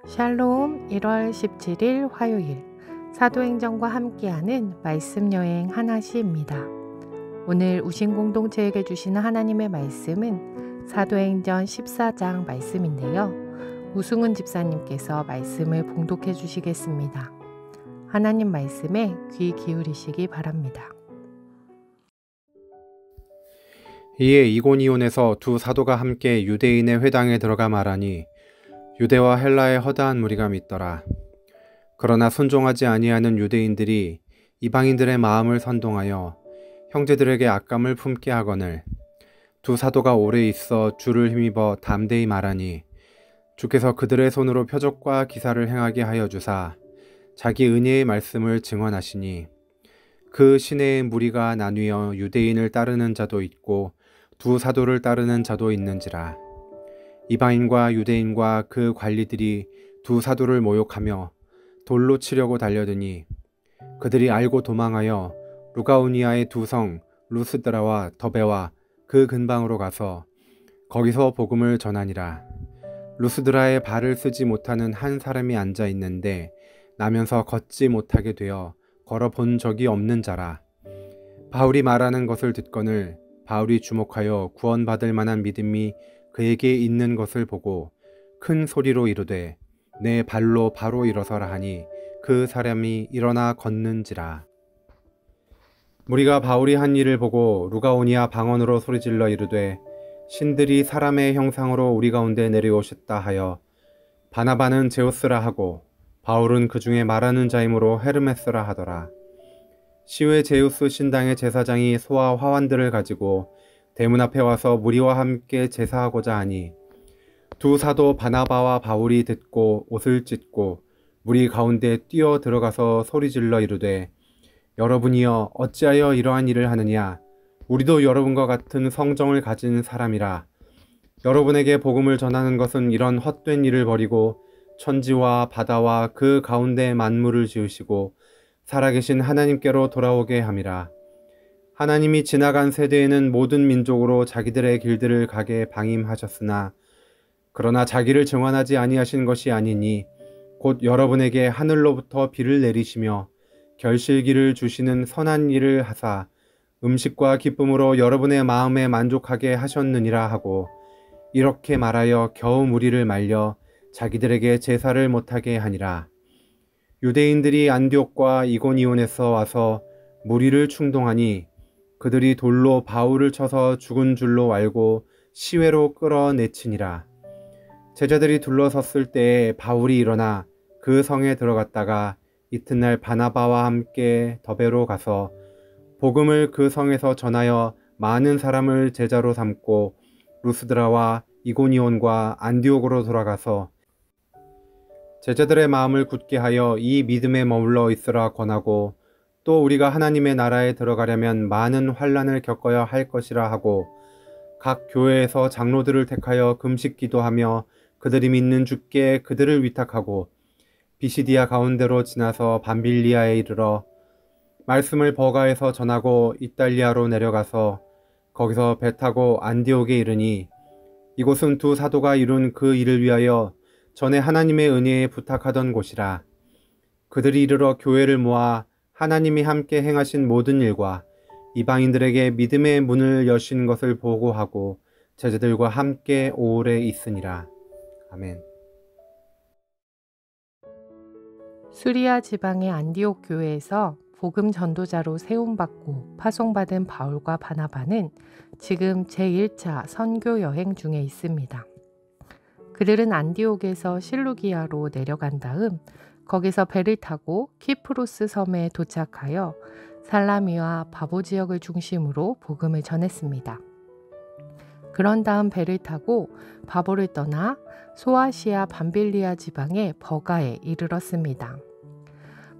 샬롬 1월 17일 화요일 사도행전과 함께하는 말씀 여행 하나시입니다. 오늘 우신 공동체에게 주시는 하나님의 말씀은 사도행전 14장 말씀인데요. 우승은 집사님께서 말씀을 봉독해 주시겠습니다. 하나님 말씀에 귀 기울이시기 바랍니다. 이에 이고니온에서 두 사도가 함께 유대인의 회당에 들어가 말하니 유대와 헬라의 허다한 무리가 믿더라. 그러나 순종하지 아니하는 유대인들이 이방인들의 마음을 선동하여 형제들에게 악감을 품게 하거늘 두 사도가 오래 있어 주를 힘입어 담대히 말하니 주께서 그들의 손으로 표적과 기사를 행하게 하여 주사 자기 은혜의 말씀을 증언하시니 그 시내의 무리가 나뉘어 유대인을 따르는 자도 있고 두 사도를 따르는 자도 있는지라. 이방인과 유대인과 그 관리들이 두 사도를 모욕하며 돌로 치려고 달려드니 그들이 알고 도망하여 루가오니아의 두 성 루스드라와 더베와 그 근방으로 가서 거기서 복음을 전하니라. 루스드라에 발을 쓰지 못하는 한 사람이 앉아 있는데 나면서 걷지 못하게 되어 걸어 본 적이 없는 자라. 바울이 말하는 것을 듣거늘 바울이 주목하여 구원받을 만한 믿음이 그에게 있는 것을 보고 큰 소리로 이르되 내 발로 바로 일어서라 하니 그 사람이 일어나 걷는지라. 무리가 바울이 한 일을 보고 루가오니아 방언으로 소리질러 이르되 신들이 사람의 형상으로 우리 가운데 내려오셨다 하여 바나바는 제우스라 하고 바울은 그 중에 말하는 자이므로 헤르메스라 하더라. 시외 제우스 신당의 제사장이 소와 화환들을 가지고 대문 앞에 와서 무리와 함께 제사하고자 하니 두 사도 바나바와 바울이 듣고 옷을 찢고 무리 가운데 뛰어 들어가서 소리질러 이르되 여러분이여 어찌하여 이러한 일을 하느냐. 우리도 여러분과 같은 성정을 가진 사람이라. 여러분에게 복음을 전하는 것은 이런 헛된 일을 버리고 천지와 바다와 그 가운데 만물을 지으시고 살아계신 하나님께로 돌아오게 함이라. 하나님이 지나간 세대에는 모든 민족으로 자기들의 길들을 가게 방임하셨으나 그러나 자기를 증언하지 아니하신 것이 아니니 곧 여러분에게 하늘로부터 비를 내리시며 결실기를 주시는 선한 일을 하사 음식과 기쁨으로 여러분의 마음에 만족하게 하셨느니라 하고 이렇게 말하여 겨우 무리를 말려 자기들에게 제사를 못하게 하니라. 유대인들이 안디옥과 이고니온에서 와서 무리를 충동하니 그들이 돌로 바울을 쳐서 죽은 줄로 알고 시외로 끌어내치니라. 제자들이 둘러섰을 때에 바울이 일어나 그 성에 들어갔다가 이튿날 바나바와 함께 더베로 가서 복음을 그 성에서 전하여 많은 사람을 제자로 삼고 루스드라와 이고니온과 안디옥으로 돌아가서 제자들의 마음을 굳게 하여 이 믿음에 머물러 있으라 권하고 또 우리가 하나님의 나라에 들어가려면 많은 환난을 겪어야 할 것이라 하고 각 교회에서 장로들을 택하여 금식 기도하며 그들이 믿는 주께 그들을 위탁하고 비시디아 가운데로 지나서 밤빌리아에 이르러 말씀을 버가에서 전하고 이탈리아로 내려가서 거기서 배 타고 안디옥에 이르니 이곳은 두 사도가 이룬 그 일을 위하여 전에 하나님의 은혜에 부탁하던 곳이라. 그들이 이르러 교회를 모아 하나님이 함께 행하신 모든 일과 이방인들에게 믿음의 문을 여신 것을 보고하고 제자들과 함께 오래 있으니라. 아멘. 수리아 지방의 안디옥 교회에서 복음 전도자로 세움받고 파송받은 바울과 바나바는 지금 제1차 선교 여행 중에 있습니다. 그들은 안디옥에서 실루기아로 내려간 다음 거기서 배를 타고 키프로스 섬에 도착하여 살라미와 바보 지역을 중심으로 복음을 전했습니다. 그런 다음 배를 타고 바보를 떠나 소아시아 밤빌리아 지방의 버가에 이르렀습니다.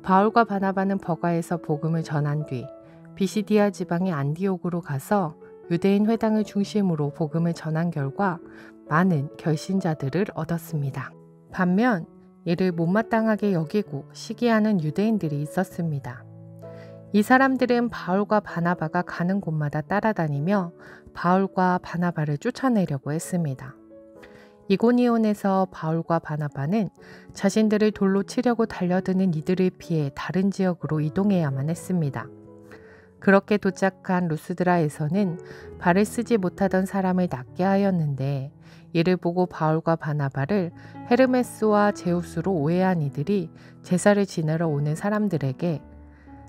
바울과 바나바는 버가에서 복음을 전한 뒤 비시디아 지방의 안디옥으로 가서 유대인 회당을 중심으로 복음을 전한 결과 많은 결신자들을 얻었습니다. 반면 이를 못마땅하게 여기고 시기하는 유대인들이 있었습니다. 이 사람들은 바울과 바나바가 가는 곳마다 따라다니며 바울과 바나바를 쫓아내려고 했습니다. 이고니온에서 바울과 바나바는 자신들을 돌로 치려고 달려드는 이들을 피해 다른 지역으로 이동해야만 했습니다. 그렇게 도착한 루스드라에서는 발을 쓰지 못하던 사람을 낫게 하였는데, 이를 보고 바울과 바나바를 헤르메스와 제우스로 오해한 이들이 제사를 지내러 오는 사람들에게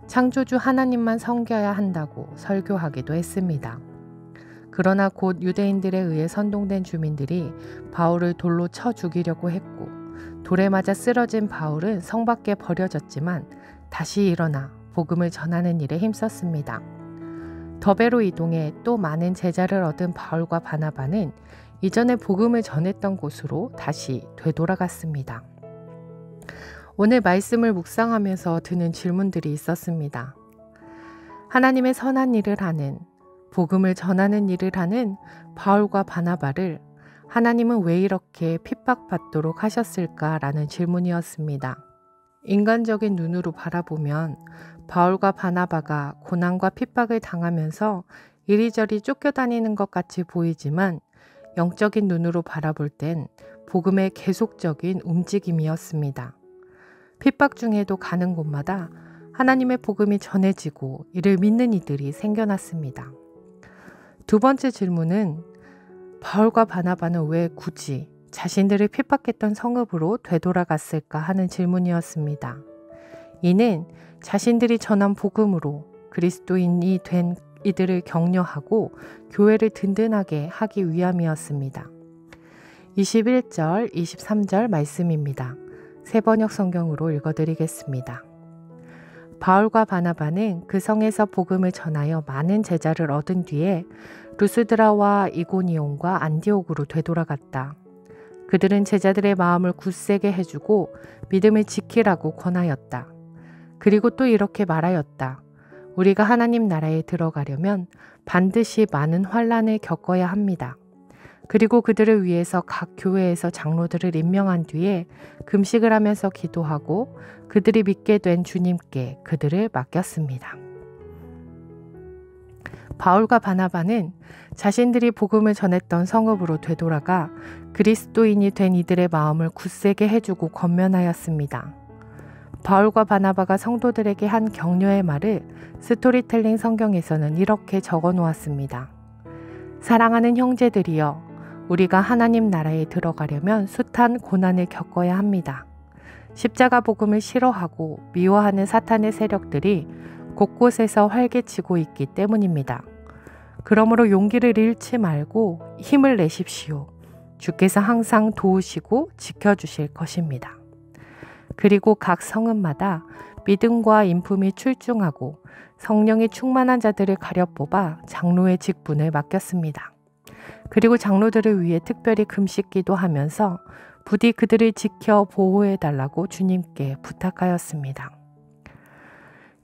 창조주 하나님만 섬겨야 한다고 설교하기도 했습니다. 그러나 곧 유대인들에 의해 선동된 주민들이 바울을 돌로 쳐 죽이려고 했고, 돌에 맞아 쓰러진 바울은 성 밖에 버려졌지만 다시 일어나 복음을 전하는 일에 힘썼습니다. 더베로 이동해 또 많은 제자를 얻은 바울과 바나바는 이전에 복음을 전했던 곳으로 다시 되돌아갔습니다. 오늘 말씀을 묵상하면서 드는 질문들이 있었습니다. 하나님의 선한 일을 하는, 복음을 전하는 일을 하는 바울과 바나바를 하나님은 왜 이렇게 핍박받도록 하셨을까라는 질문이었습니다. 인간적인 눈으로 바라보면 바울과 바나바가 고난과 핍박을 당하면서 이리저리 쫓겨다니는 것 같이 보이지만, 영적인 눈으로 바라볼 땐 복음의 계속적인 움직임이었습니다. 핍박 중에도 가는 곳마다 하나님의 복음이 전해지고 이를 믿는 이들이 생겨났습니다. 두 번째 질문은 바울과 바나바는 왜 굳이 자신들을 핍박했던 성읍으로 되돌아갔을까 하는 질문이었습니다. 이는 자신들이 전한 복음으로 그리스도인이 된 이들을 격려하고 교회를 든든하게 하기 위함이었습니다. 21절, 23절 말씀입니다. 새번역 성경으로 읽어드리겠습니다. 바울과 바나바는 그 성에서 복음을 전하여 많은 제자를 얻은 뒤에 루스드라와 이고니온과 안디옥으로 되돌아갔다. 그들은 제자들의 마음을 굳세게 해주고 믿음을 지키라고 권하였다. 그리고 또 이렇게 말하였다. 우리가 하나님 나라에 들어가려면 반드시 많은 환난을 겪어야 합니다. 그리고 그들을 위해서 각 교회에서 장로들을 임명한 뒤에 금식을 하면서 기도하고 그들이 믿게 된 주님께 그들을 맡겼습니다. 바울과 바나바는 자신들이 복음을 전했던 성읍으로 되돌아가 그리스도인이 된 이들의 마음을 굳세게 해주고 권면하였습니다. 바울과 바나바가 성도들에게 한 격려의 말을 스토리텔링 성경에서는 이렇게 적어 놓았습니다. 사랑하는 형제들이여, 우리가 하나님 나라에 들어가려면 숱한 고난을 겪어야 합니다. 십자가 복음을 싫어하고 미워하는 사탄의 세력들이 곳곳에서 활개치고 있기 때문입니다. 그러므로 용기를 잃지 말고 힘을 내십시오. 주께서 항상 도우시고 지켜주실 것입니다. 그리고 각 성읍마다 믿음과 인품이 출중하고 성령이 충만한 자들을 가려 뽑아 장로의 직분을 맡겼습니다. 그리고 장로들을 위해 특별히 금식 기도하면서 부디 그들을 지켜 보호해달라고 주님께 부탁하였습니다.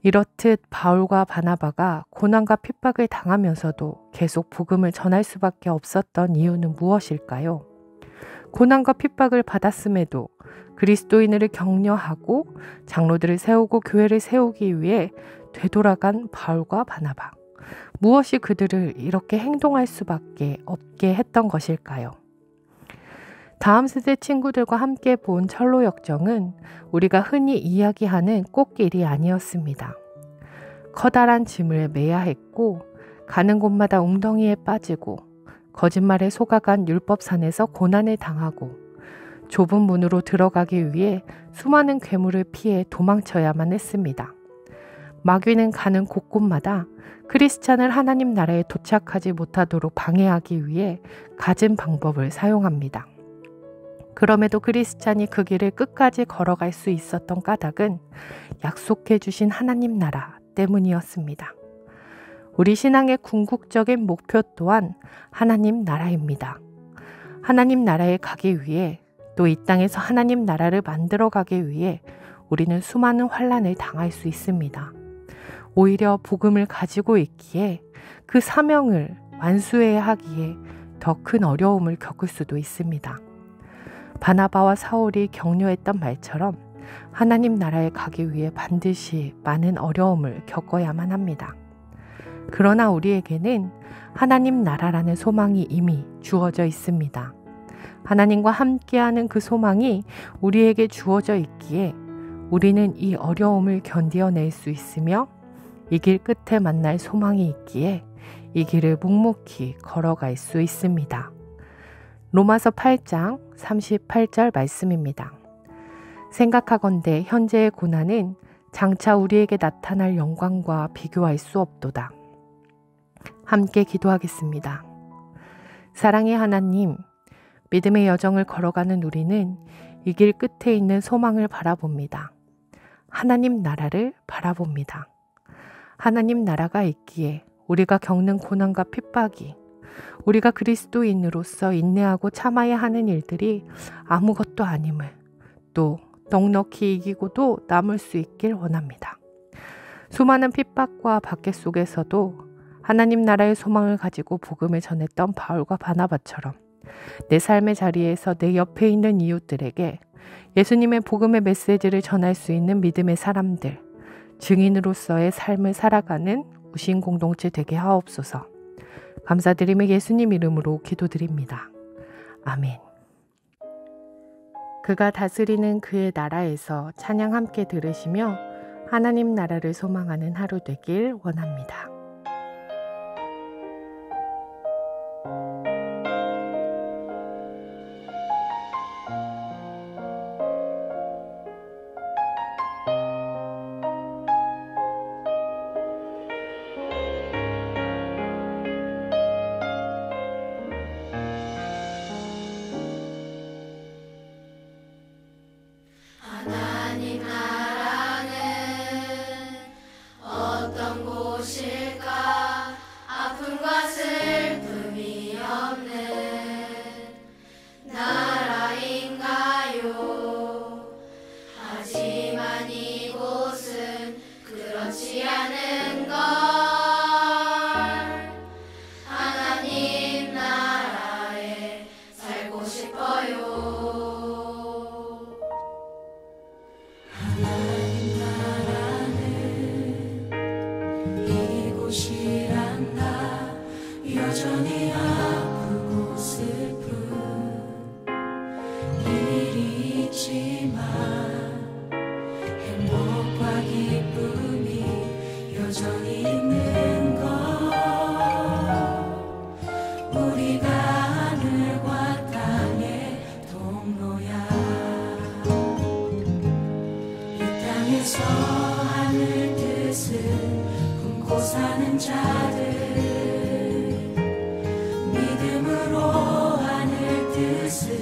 이렇듯 바울과 바나바가 고난과 핍박을 당하면서도 계속 복음을 전할 수밖에 없었던 이유는 무엇일까요? 고난과 핍박을 받았음에도 그리스도인을 격려하고 장로들을 세우고 교회를 세우기 위해 되돌아간 바울과 바나바. 무엇이 그들을 이렇게 행동할 수밖에 없게 했던 것일까요? 다음 세대 친구들과 함께 본 철로 역정은 우리가 흔히 이야기하는 꽃길이 아니었습니다. 커다란 짐을 매야 했고 가는 곳마다 웅덩이에 빠지고 거짓말에 속아간 율법산에서 고난을 당하고 좁은 문으로 들어가기 위해 수많은 괴물을 피해 도망쳐야만 했습니다. 마귀는 가는 곳곳마다 크리스찬을 하나님 나라에 도착하지 못하도록 방해하기 위해 갖은 방법을 사용합니다. 그럼에도 크리스찬이 그 길을 끝까지 걸어갈 수 있었던 까닭은 약속해 주신 하나님 나라 때문이었습니다. 우리 신앙의 궁극적인 목표 또한 하나님 나라입니다. 하나님 나라에 가기 위해 또 이 땅에서 하나님 나라를 만들어가기 위해 우리는 수많은 환난을 당할 수 있습니다. 오히려 복음을 가지고 있기에 그 사명을 완수해야 하기에 더 큰 어려움을 겪을 수도 있습니다. 바나바와 사울이 격려했던 말처럼 하나님 나라에 가기 위해 반드시 많은 어려움을 겪어야만 합니다. 그러나 우리에게는 하나님 나라라는 소망이 이미 주어져 있습니다. 하나님과 함께하는 그 소망이 우리에게 주어져 있기에 우리는 이 어려움을 견디어낼 수 있으며 이 길 끝에 만날 소망이 있기에 이 길을 묵묵히 걸어갈 수 있습니다. 로마서 8장 38절 말씀입니다. 생각하건대 현재의 고난은 장차 우리에게 나타날 영광과 비교할 수 없도다. 함께 기도하겠습니다. 사랑의 하나님, 믿음의 여정을 걸어가는 우리는 이 길 끝에 있는 소망을 바라봅니다. 하나님 나라를 바라봅니다. 하나님 나라가 있기에 우리가 겪는 고난과 핍박이 우리가 그리스도인으로서 인내하고 참아야 하는 일들이 아무것도 아님을 또 넉넉히 이기고도 남을 수 있길 원합니다. 수많은 핍박과 박해 속에서도 하나님 나라의 소망을 가지고 복음을 전했던 바울과 바나바처럼 내 삶의 자리에서 내 옆에 있는 이웃들에게 예수님의 복음의 메시지를 전할 수 있는 믿음의 사람들, 증인으로서의 삶을 살아가는 우신 공동체 되게 하옵소서. 감사드리며 예수님 이름으로 기도드립니다. 아멘. 그가 다스리는 그의 나라에서 찬양 함께 들으시며 하나님 나라를 소망하는 하루 되길 원합니다. 하나님 나라는 어떤 곳일까? 아픔과 슬픔이 없는 나라인가요? 하지만 이곳은 그렇지 않은 걸. 하나님 나라에 살고 싶어요. 이곳이란다 여전히 아프고 슬픈 일이 있지만 행복과 기쁨이 여전히 있는 것. 우리가 하늘과 땅의 동로야. 이 땅에서 하늘 뜻을 품고 사는 자들, 믿음으로 하늘 뜻을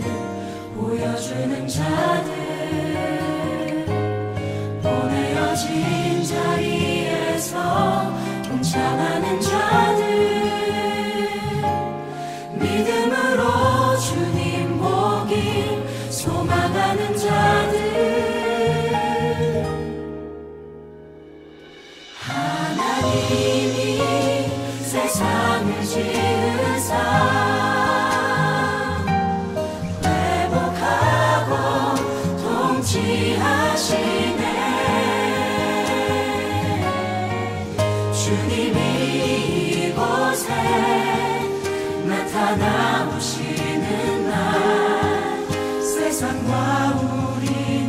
보여주는 자들, 보내어진 자리에서 동참하는 자들, 믿음으로 주님 보길 소망하는 자들. 하나님이 세상을 지으사 회복하고 통치하시네. 주님이 이곳에 나타나오시는 날 세상과 우리는